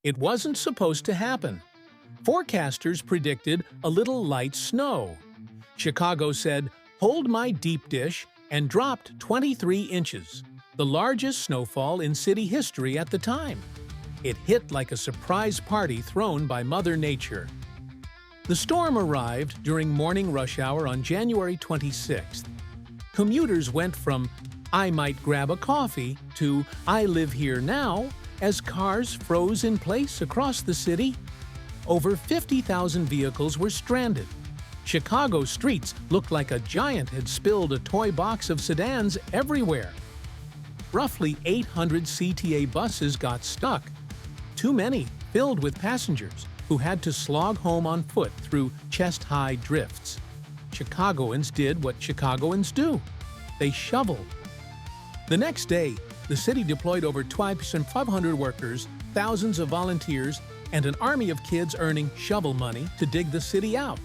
It wasn't supposed to happen. Forecasters predicted a little light snow. Chicago said, "Hold my deep dish," and dropped 23 inches, the largest snowfall in city history at the time. It hit like a surprise party thrown by Mother Nature. The storm arrived during morning rush hour on January 26th. Commuters went from "I might grab a coffee" to "I live here now" as cars froze in place across the city. Over 50,000 vehicles were stranded. Chicago's streets looked like a giant had spilled a toy box of sedans everywhere. Roughly 800 CTA buses got stuck, too many filled with passengers who had to slog home on foot through chest-high drifts. Chicagoans did what Chicagoans do. They shoveled. The next day, the city deployed over 2,500 workers, thousands of volunteers, and an army of kids earning shovel money to dig the city out.